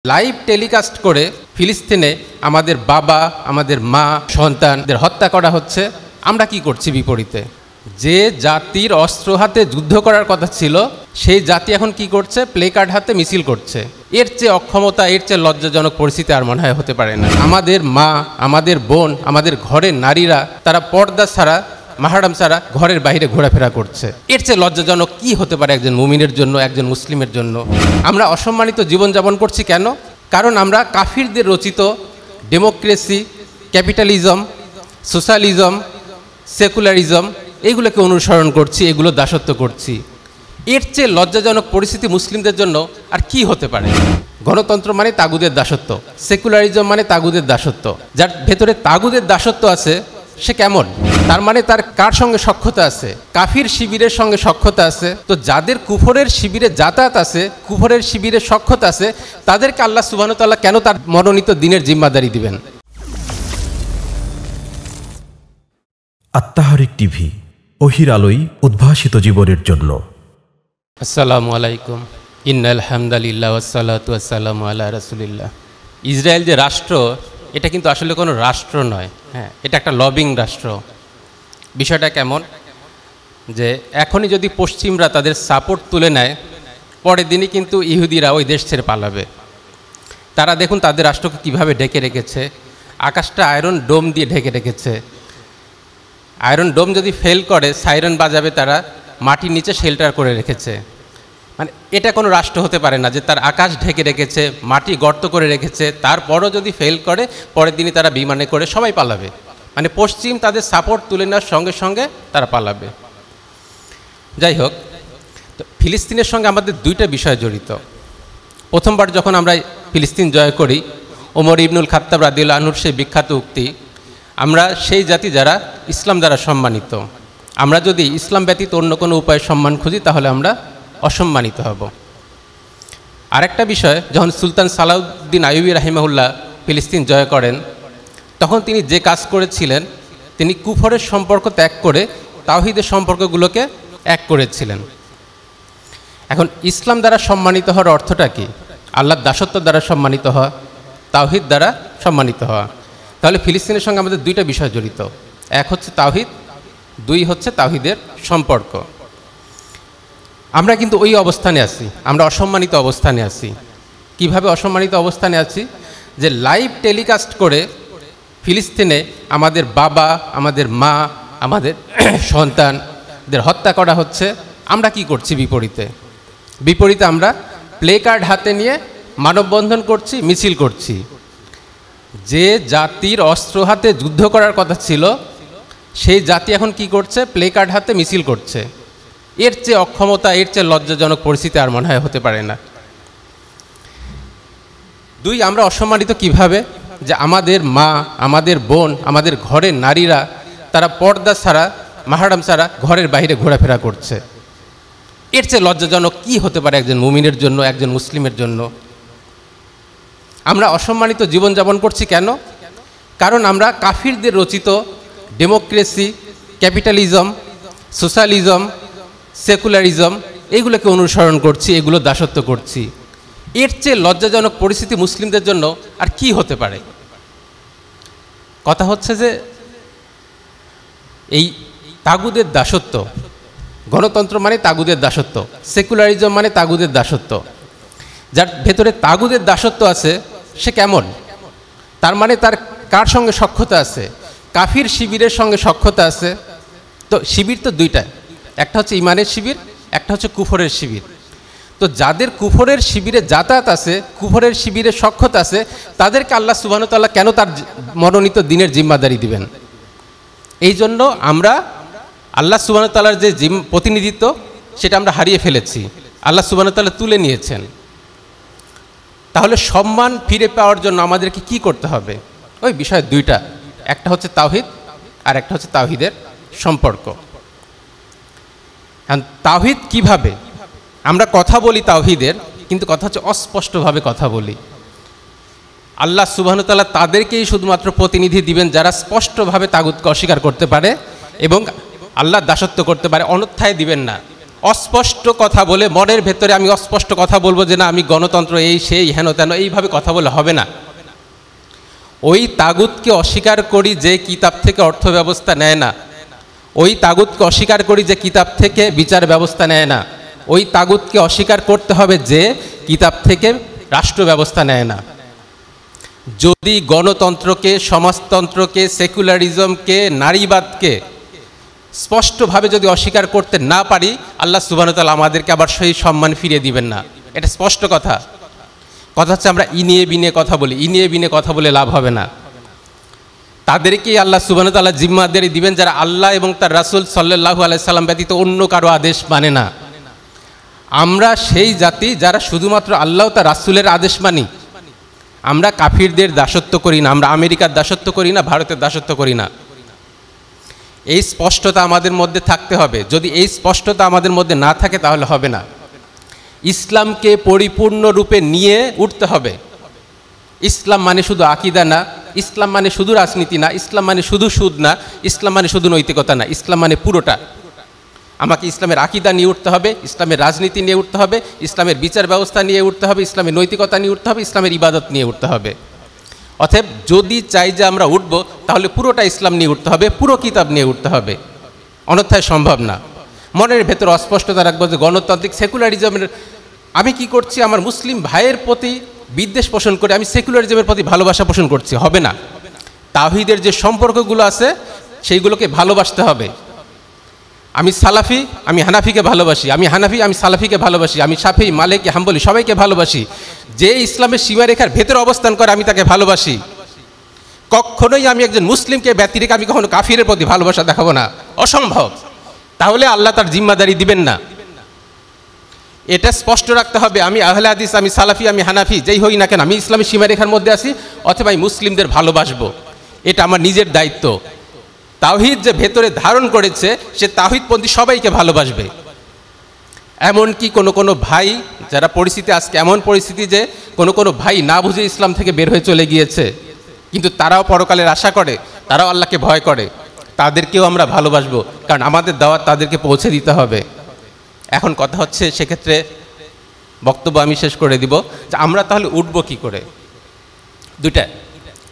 Live telecast করে ফিলিস্তিনে আমাদের বাবা, আমাদের মা, সন্তানদের হত্যা করা হচ্ছে। আমরা কি করছি বিপরীতে? যে জাতির অস্ত্র হাতে যুদ্ধ করার কথা ছিল, সেই জাতি এখন কি করছে? প্লে কার্ড হাতে মিছিল করছে। এর চেয়ে অক্ষমতা, এর চেয়ে লজ্জাজনক পরিস্থিতি আর মনে হয় হতে পারে না। আমাদের মা, আমাদের বোন, আমাদের ঘরের নারীরা তারা পর্দা ছাড়া, মাহরাম ছাড়া ঘরের বাইরে ঘোরাফেরা করছে। এর চেয়ে লজ্জাজনক কি হতে পারে একজন মুমিনের জন্য, একজন মুসলিমের জন্য? আমরা অসম্মানিত জীবনযাপন করছি কেন? কারণ আমরা কাফিরদের রচিত ডেমোক্রেসি, ক্যাপিটালিজম, সোশ্যালিজম, সেকুলারিজম এইগুলোকে অনুসরণ করছি, এগুলো দাসত্ব করছি। এর চেয়ে লজ্জাজনক পরিস্থিতি মুসলিমদের জন্য আর কি হতে পারে? গণতন্ত্র মানে তাগুদের দাসত্ব, সেকুলারিজম মানে তাগুদের দাসত্ব। যার ভেতরে তাগুদের দাসত্ব আছে সে কেমন? তার মানে তার কার সঙ্গে সখ্যতা আছে? কাফির শিবিরের সঙ্গে সখ্যতা আছে। তো যাদের কুফরের শিবিরে যাতায়াত আছে, কুফরের শিবিরে সখ্যতা আছে, তাদেরকে আল্লাহ সুবহানাহু ওয়া তাআলা কেন তার মনোনীত দিনের জিম্মাদারি দিবেন? আত-তাহরিক টিভি, ওহির আলোয় উদ্ভাসিত জীবনের জন্য। আসসালামু আলাইকুম। ইন্নাল হামদালিল্লাহ ওয়াসসালাতু ওয়াসসালামু আলা রাসূলিল্লাহ। ইসরায়েল যে রাষ্ট্র, এটা কিন্তু আসলে কোনো রাষ্ট্র নয়। হ্যাঁ, এটা একটা লবিং রাষ্ট্র। বিষয়টা কেমন? যে এখনই যদি পশ্চিমরা তাদের সাপোর্ট তুলে নেয়, পরের দিনই কিন্তু ইহুদিরা ওই দেশ ছেড়ে পালাবে। তারা দেখুন তাদের রাষ্ট্রকে কীভাবে ঢেকে রেখেছে। আকাশটা আয়রন ডোম দিয়ে ঢেকে রেখেছে। আয়রন ডোম যদি ফেল করে, সাইরেন বাজাবে, তারা মাটির নিচে শেল্টার করে রেখেছে। মানে এটা কোনো রাষ্ট্র হতে পারে না যে তার আকাশ ঢেকে রেখেছে, মাটি গর্ত করে রেখেছে, তারপরও যদি ফেল করে পরের দিনই তারা বিমানে করে সবাই পালাবে। মানে পশ্চিম তাদের সাপোর্ট তুলে নেওয়ার সঙ্গে সঙ্গে তারা পালাবে। যাই হোক, তো ফিলিস্তিনের সঙ্গে আমাদের দুইটা বিষয় জড়িত। প্রথমবার যখন আমরা ফিলিস্তিন জয় করি, ওমর ইবনুল খাত্তাব রাদিয়াল্লাহু আনহুর সেই বিখ্যাত উক্তি, আমরা সেই জাতি যারা ইসলাম দ্বারা সম্মানিত। আমরা যদি ইসলাম ব্যতীত অন্য কোনো উপায়ে সম্মান খুঁজি তাহলে আমরা অসম্মানিত হব। আরেকটা বিষয়, যখন সুলতান সালাউদ্দিন আইয়ুবী রাহিমাহুল্লাহ ফিলিস্তিন জয় করেন, তখন তিনি যে কাজ করেছিলেন, তিনি কুফরের সম্পর্ক ত্যাগ করে তাওহীদের সম্পর্কগুলোকে এক করেছিলেন। এখন ইসলাম দ্বারা সম্মানিত হওয়ার অর্থটা কি? আল্লাহর দাসত্ব দ্বারা সম্মানিত হওয়া, তাওহীদ দ্বারা সম্মানিত হওয়া। তাহলে ফিলিস্তিনের সঙ্গে আমাদের দুইটা বিষয় জড়িত। এক হচ্ছে তাওহীদ, দুই হচ্ছে তাওহীদের সম্পর্ক। আমরা কিন্তু ওই অবস্থানে আছি, আমরা অসম্মানিত অবস্থানে আছি। কিভাবে অসম্মানিত অবস্থানে আছি? যে লাইভ টেলিকাস্ট করে ফিলিস্তিনে আমাদের বাবা, আমাদের মা, আমাদের সন্তানদের হত্যা করা হচ্ছে। আমরা কি করছি বিপরীতে? বিপরীতে আমরা প্লে কার্ড হাতে নিয়ে মানববন্ধন করছি, মিছিল করছি। যে জাতির অস্ত্র হাতে যুদ্ধ করার কথা ছিল, সেই জাতি এখন কি করছে? প্লে কার্ড হাতে মিছিল করছে। এর চেয়ে অক্ষমতা, এর চেয়ে লজ্জাজনক পরিস্থিতি আর মনে হয় হতে পারে না। দুই, আমরা অসম্মানিত কিভাবে? যে আমাদের মা, আমাদের বোন, আমাদের ঘরের নারীরা তারা পর্দা ছাড়া, মাহরাম ছাড়া ঘরের বাইরে ঘোরাফেরা করছে। এর চেয়ে লজ্জাজনক কি হতে পারে একজন মুমিনের জন্য, একজন মুসলিমের জন্য? আমরা অসম্মানিত জীবনযাপন করছি কেন? কারণ আমরা কাফিরদের রচিত ডেমোক্রেসি, ক্যাপিটালিজম, সোশ্যালিজম, সেকুলারিজম এইগুলোকে অনুসরণ করছি, এগুলো দাসত্ব করছি। এর চেয়ে লজ্জাজনক পরিস্থিতি মুসলিমদের জন্য আর কি হতে পারে? কথা হচ্ছে যে এই তাগুদের দাসত্ব, গণতন্ত্র মানে তাগুদের দাসত্ব, সেকুলারিজম মানে তাগুদের দাসত্ব। যার ভেতরে তাগুদের দাসত্ব আছে সে কেমন? তার মানে তার কার সঙ্গে সখ্যতা আছে? কাফির শিবিরের সঙ্গে সখ্যতা আছে। তো শিবির তো দুইটা, একটা হচ্ছে ইমানের শিবির, একটা হচ্ছে কুফরের শিবির। তো যাদের কুফরের শিবিরে যাতায়াত আছে, কুফরের শিবিরে সখ্যতা আছে, তাদেরকে আল্লাহ সুবহানাহু ওয়া তাআলা কেন তার মনোনীত দিনের জিম্মাদারি দিবেন? এই জন্য আমরা আল্লাহ সুবহানাহু ওয়া তাআলার যে প্রতিনিধিত্ব, সেটা আমরা হারিয়ে ফেলেছি। আল্লাহ সুবহানাহু ওয়া তাআলা তুলে নিয়েছেন। তাহলে সম্মান ফিরে পাওয়ার জন্য আমাদেরকে কি করতে হবে? ওই বিষয় দুইটা, একটা হচ্ছে তাওহীদ আর একটা হচ্ছে তাওহীদের সম্পর্ক। তাওহীদ কিভাবে? আমরা কথা বলি তাওহীদের, কিন্তু কথা হচ্ছে অস্পষ্টভাবে কথা বলি। আল্লাহ সুবহানাহু ওয়া তাআলা তাদেরকেই শুধুমাত্র প্রতিনিধি দিবেন যারা স্পষ্টভাবে তাগুতকে অস্বীকার করতে পারে এবং আল্লাহর দাসত্ব করতে পারে, অন্যথায় দিবেন না। অস্পষ্ট কথা বলে মনের ভেতরে আমি অস্পষ্ট কথা বলবো যে না আমি গণতন্ত্র এই সেই হেন তেন এইভাবে কথা বলে হবে না। ওই তাগুতকে অস্বীকার করি যে কিতাব থেকে অর্থ ব্যবস্থা নেয় না, ওই তাগুতকে অস্বীকার করি যে কিতাব থেকে বিচার ব্যবস্থা নেয় না, ওই তাগুতকে অস্বীকার করতে হবে যে কিতাব থেকে রাষ্ট্র ব্যবস্থা নেয় না। যদি গণতন্ত্রকে, সমাজতন্ত্রকে, সেকুলারিজমকে, নারীবাদকে স্পষ্টভাবে যদি অস্বীকার করতে না পারি, আল্লাহ সুবহানাহু ওয়া তাআলা আমাদেরকে আবার সেই সম্মান ফিরিয়ে দিবেন না। এটা স্পষ্ট কথা। কথা হচ্ছে আমরা ইনিয়ে বিনিয়ে কথা বলি, ইনিয়ে বিনিয়ে কথা বলে লাভ হবে না। তাদেরকেই আল্লাহ সুবহানাহু ওয়া তাআলা জিম্মাদারি দিবেন যারা আল্লাহ এবং তার রাসূল সাল্লাল্লাহু আলাইহি সাল্লাম ব্যতীত অন্য কারো আদেশ মানে না। আমরা সেই জাতি যারা শুধুমাত্র আল্লাহ তার রাসূলের আদেশ মানি। আমরা কাফিরদের দাসত্ব করি না, আমরা আমেরিকার দাসত্ব করি না, ভারতের দাসত্ব করি না। এই স্পষ্টতা আমাদের মধ্যে থাকতে হবে। যদি এই স্পষ্টতা আমাদের মধ্যে না থাকে তাহলে হবে না। ইসলামকে পরিপূর্ণরূপে নিয়ে উঠতে হবে। ইসলাম মানে শুধু আকীদা না, ইসলাম মানে শুধু রাজনীতি না, ইসলাম মানে শুধু সুদ না, ইসলাম মানে শুধু নৈতিকতা না, ইসলাম মানে পুরোটা। আমাকে ইসলামের আকীদা নিয়ে উঠতে হবে, ইসলামের রাজনীতি নিয়ে উঠতে হবে, ইসলামের বিচার ব্যবস্থা নিয়ে উঠতে হবে, ইসলামের নৈতিকতা নিয়ে উঠতে হবে, ইসলামের ইবাদত নিয়ে উঠতে হবে। অতএব যদি চাই যে আমরা উঠব তাহলে পুরোটা ইসলাম নিয়ে উঠতে হবে, পুরো কিতাব নিয়ে উঠতে হবে, অন্যথায় সম্ভব না। মনের ভেতর অস্পষ্টতা রাখবো যে গণতান্ত্রিক সেকুলারিজমের আমি কি করছি, আমার মুসলিম ভাইয়ের প্রতি বিদ্বেষ পোষণ করে আমি সেকুলারিজমের প্রতি ভালোবাসা পোষণ করছি, হবে না। তাওহীদের যে সম্পর্কগুলো আছে সেইগুলোকে ভালোবাসতে হবে। আমি সালাফি, আমি হানাফিকে ভালোবাসি, আমি হানাফি, আমি সালাফিকে ভালোবাসি, আমি শাফি, মালিকি, হাম্বলি সবাইকে ভালোবাসি। যে ইসলামের সীমারেখার ভেতরে অবস্থান করে আমি তাকে ভালোবাসি। কখনোই আমি একজন মুসলিমকে ব্যতি রেখে আমি কখনো কাফিরের প্রতি ভালোবাসা দেখাবো না, অসম্ভব। তাহলে আল্লাহ তার জিম্মাদারি দিবেন না। এটা স্পষ্ট রাখতে হবে। আমি আহলে হাদিস, আমি সালাফি, আমি হানাফি, যেই হই না কেন আমি ইসলামের সীমারেখার মধ্যে আছি, অথবা আমি মুসলিমদের ভালোবাসবো, এটা আমার নিজের দায়িত্ব। তাওহীদ যে ভেতরে ধারণ করেছে সে তাওহীদপন্থী সবাইকে ভালোবাসবে। এমনকি কোনো ভাই যারা পরিস্থিতি, আজকে এমন পরিস্থিতি যে কোনো ভাই না বুঝে ইসলাম থেকে বের হয়ে চলে গিয়েছে, কিন্তু তারাও পরকালের আশা করে, তারাও আল্লাহকে ভয় করে, তাদেরকেও আমরা ভালোবাসবো, কারণ আমাদের দাওয়াত তাদেরকে পৌঁছে দিতে হবে। এখন কথা হচ্ছে, সেক্ষেত্রে বক্তব্য আমি শেষ করে দিব যে আমরা তাহলে উঠব কি করে। দুইটা,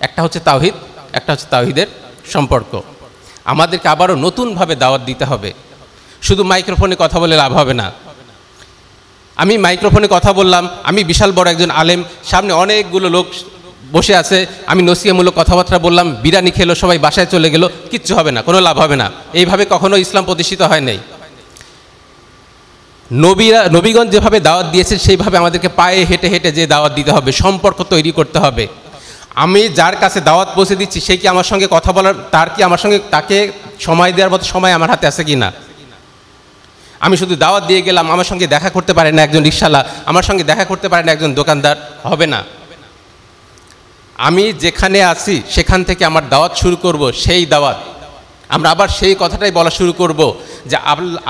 একটা হচ্ছে তাওহীদ, একটা হচ্ছে তাওহীদের সম্পর্ক। আমাদেরকে আবারও নতুনভাবে দাওয়াত দিতে হবে। শুধু মাইক্রোফোনে কথা বলে লাভ হবে না। আমি মাইক্রোফোনে কথা বললাম, আমি বিশাল বড় একজন আলেম, সামনে অনেকগুলো লোক বসে আছে, আমি নসিহতমূলক কথাবার্তা বললাম, বিরিয়ানি খেলো, সবাই বাসায় চলে গেল, কিচ্ছু হবে না, কোনো লাভ হবে না। এইভাবে কখনো ইসলাম প্রতিষ্ঠিত হয় নাই। নবীগণ যেভাবে দাওয়াত দিয়েছেন সেইভাবে আমাদেরকে পায়ে হেঁটে হেঁটে যে দাওয়াত দিতে হবে, সম্পর্ক তৈরি করতে হবে। আমি যার কাছে দাওয়াত পৌঁছে দিচ্ছি সে কি আমার সঙ্গে কথা বলার, তার কি আমার সঙ্গে তাকে সময় দেওয়ার মতো সময় আমার হাতে আছে কি না। আমি শুধু দাওয়াত দিয়ে গেলাম, আমার সঙ্গে দেখা করতে পারে না একজন রিকশাওয়ালা, আমার সঙ্গে দেখা করতে পারে না একজন দোকানদার, হবে না। আমি যেখানে আছি সেখান থেকে আমার দাওয়াত শুরু করব, সেই দাওয়াত আমরা আবার সেই কথাটাই বলা শুরু করব যে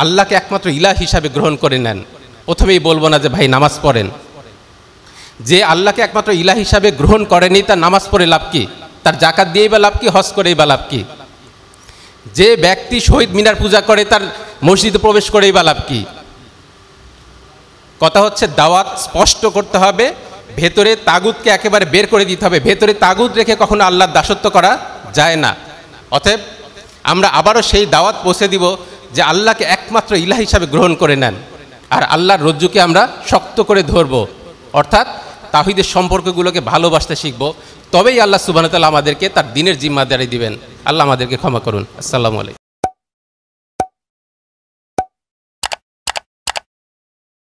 আল্লাহকে একমাত্র ইলাহ হিসাবে গ্রহণ করে নেন। প্রথমেই বলবো না যে ভাই নামাজ পড়েন। যে আল্লাহকে একমাত্র ইলাহ হিসাবে গ্রহণ করেনি তার নামাজ পড়ে লাভ কি, তার জাকাত দিয়েই বা লাভ কি, হজ করেই বা লাভ কি। যে ব্যক্তি শহীদ মিনার পূজা করে তার মসজিদে প্রবেশ করেই বা লাভ কি। কথা হচ্ছে দাওয়াত স্পষ্ট করতে হবে, ভেতরে তাগুতকে একেবারে বের করে দিতে হবে। ভেতরে তাগুত রেখে কখনো আল্লাহর দাসত্ব করা যায় না। অতএব আমরা আবারও সেই দাওয়াত পৌঁছে দিব যে আল্লাহকে একমাত্র ইলাহ হিসাবে গ্রহণ করে নেন, আর আল্লাহর রজ্জুকে আমরা শক্ত করে ধরব, অর্থাৎ তাওহীদের সম্পর্কগুলোকে ভালোবাসতে শিখব। তবেই আল্লাহ সুবহানাহু ওয়া তাআলা আমাদেরকে তার দ্বীনের জিম্মাদারি দিবেন। আল্লাহ আমাদেরকে ক্ষমা করুন। আসসালামু আলাইকুম।